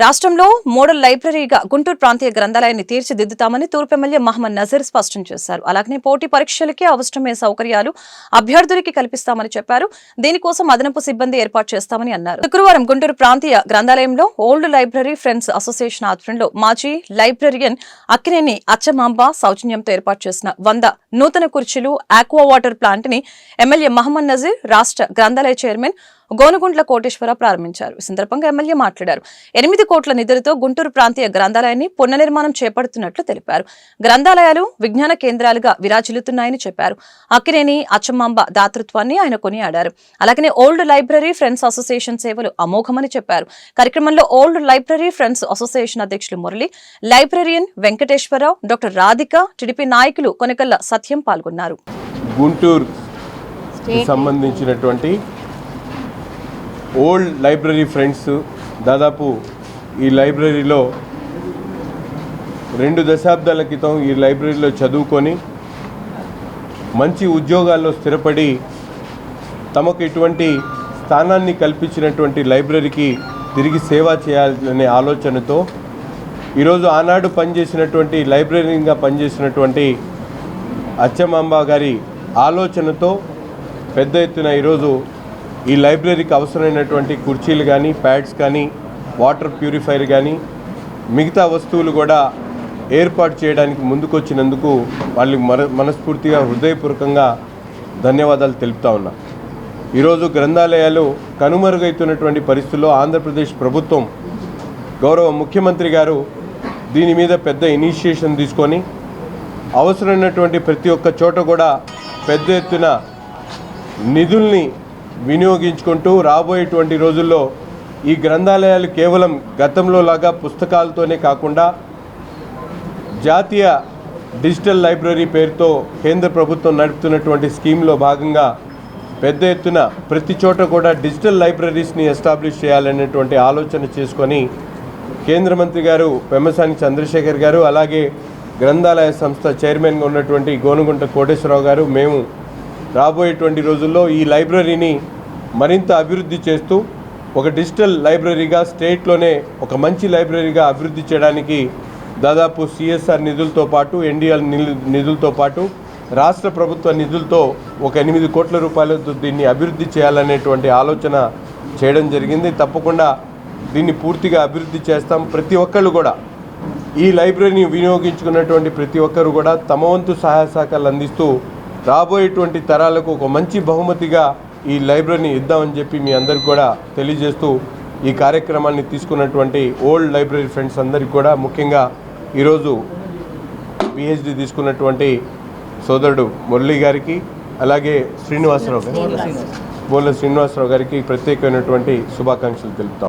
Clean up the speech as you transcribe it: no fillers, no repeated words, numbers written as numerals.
రాష్ట్రంలో మోడల్ లైబ్రరీగా గుంటూరు ప్రాంతీయ గ్రంథాలయాన్ని తీర్చిదిద్దుతామని తూర్పు ఎమ్మెల్యే మహమ్మద్ నజీర్ స్పష్టం చేశారు. అలాగే పోటీ పరీక్షలకి అవసరమైన సౌకర్యాలు అభ్యర్థులకి కల్పిస్తామని చెప్పారు. దీనికోసం అదనపు సిబ్బంది ఏర్పాటు చేస్తామని అన్నారు. శుక్రవారం గుంటూరు ప్రాంతీయ గ్రంథాలయంలో ఓల్డ్ లైబ్రరీ ఫ్రెండ్స్ అసోసియేషన్ ఆధ్వర్యంలో మాజీ లైబ్రరియన్ అక్కినేని అచ్చమాంబ సౌజన్యంతో ఏర్పాటు చేసిన 100 నూతన కుర్చీలు ఆక్వా వాటర్ ప్లాంట్ ని ఎమ్మెల్యే మహమ్మద్ నజీర్ రాష్ట్ర గ్రంథాలయ చైర్మన్ గోనుగుంట్ల కోటేశ్వరరావు ప్రారంభించారు. ఈ సందర్భంగా ఎమ్మెల్యే మాట్లాడారు. 8 కోట్ల నిధులతో గుంటూరు ప్రాంతీయ గ్రంథాలయాన్ని పునర్నిర్మాణం చేపడుతున్నట్లు తెలిపారు. గ్రంథాలయాలు విజ్ఞాన కేంద్రాలుగా విరాజిల్లుతున్నాయని చెప్పారు. అక్కినేని అచ్చమాంబ దాతృత్వాన్ని ఆయన కొనియాడారు. అలాగే ఓల్డ్ లైబ్రరీ ఫ్రెండ్స్ అసోసియేషన్ సేవలు అమోఘమని చెప్పారు. కార్యక్రమంలో ఓల్డ్ లైబ్రరీ ఫ్రెండ్స్ అసోసియేషన్ అధ్యక్షులు Murali, librarian Venkateswararao, doctor Radhika, TDP నాయకులు కొనకల్ల సత్యం పాల్గొన్నారు. గుంటూరు సంబంధించినటువంటి ఓల్డ్ లైబ్రరీ ఫ్రెండ్స్ దాదాపు ఈ లైబ్రరీలో 2 దశాబ్దాల క్రితం ఈ లైబ్రరీలో చదువుకొని మంచి ఉద్యోగాల్లో స్థిరపడి తమకు ఇటువంటి స్థానాన్ని కల్పించినటువంటి లైబ్రరీకి తిరిగి సేవ చేయాలనే ఆలోచనతో ఈరోజు ఆనాడు పనిచేసినటువంటి లైబ్రరీగా పనిచేసినటువంటి అచ్చమాంబ గారి ఆలోచనతో పెద్ద ఎత్తున ఈరోజు ఈ లైబ్రరీకి అవసరమైనటువంటి కుర్చీలు కానీ, ప్యాడ్స్ కానీ, వాటర్ ప్యూరిఫైర్ కానీ, మిగతా వస్తువులు కూడా ఏర్పాటు చేయడానికి ముందుకొచ్చినందుకు వాళ్ళకి మనస్ఫూర్తిగా హృదయపూర్వకంగా ధన్యవాదాలు తెలుపుతా ఉన్నా. ఈరోజు గ్రంథాలయాలు కనుమరుగైతున్నటువంటి పరిస్థితుల్లో ఆంధ్రప్రదేశ్ ప్రభుత్వం గౌరవ ముఖ్యమంత్రి గారు దీని మీద పెద్ద ఇనిషియేషన్ తీసుకొని అవసరమైనటువంటి ప్రతి ఒక్క చోట కూడా పెద్ద ఎత్తున నిధుల్ని వినియోగించుకుంటూ రాబోయేటువంటి రోజుల్లో ఈ గ్రంథాలయాలు కేవలం గతంలో లాగా పుస్తకాలతోనే కాకుండా జాతీయ డిజిటల్ లైబ్రరీ పేరుతో కేంద్ర ప్రభుత్వం నడుపుతున్నటువంటి స్కీమ్లో భాగంగా పెద్ద ఎత్తున ప్రతి చోట కూడా డిజిటల్ లైబ్రరీస్ని ఎస్టాబ్లిష్ చేయాలనేటువంటి ఆలోచన చేసుకొని కేంద్ర మంత్రి గారు పెమ్మసాని చంద్రశేఖర్ గారు, అలాగే గ్రంథాలయ సంస్థ చైర్మన్గా ఉన్నటువంటి గోనుగుంట కోటేశ్వరరావు గారు, మేము రాబోయేటువంటి రోజుల్లో ఈ లైబ్రరీని మరింత అభివృద్ధి చేస్తూ ఒక డిజిటల్ లైబ్రరీగా స్టేట్లోనే ఒక మంచి లైబ్రరీగా అభివృద్ధి చేయడానికి దాదాపు సిఎస్ఆర్ నిధులతో పాటు, ఎన్డీఎల్ నిధులతో పాటు రాష్ట్ర ప్రభుత్వ నిధులతో ఒక 8 కోట్ల రూపాయలతో దీన్ని అభివృద్ధి చేయాలనేటువంటి ఆలోచన చేయడం జరిగింది. తప్పకుండా దీన్ని పూర్తిగా అభివృద్ధి చేస్తాం. ప్రతి ఒక్కళ్ళు కూడా ఈ లైబ్రరీని వినియోగించుకున్నటువంటి ప్రతి ఒక్కరు కూడా తమ వంతు సహాయ సహకారాలు అందిస్తూ రాబోయేటువంటి తరాలకు ఒక మంచి బహుమతిగా ఈ లైబ్రరీని ఇద్దామని చెప్పి మీ అందరికి కూడా తెలియజేస్తూ ఈ కార్యక్రమాన్ని తీసుకున్నటువంటి ఓల్డ్ లైబ్రరీ ఫ్రెండ్స్ అందరికీ కూడా, ముఖ్యంగా ఈరోజు పిహెచ్డి తీసుకున్నటువంటి సోదరుడు మురళి గారికి, అలాగే బోల శ్రీనివాసరావు గారికి ప్రత్యేకమైనటువంటి శుభాకాంక్షలు తెలుపుతాం.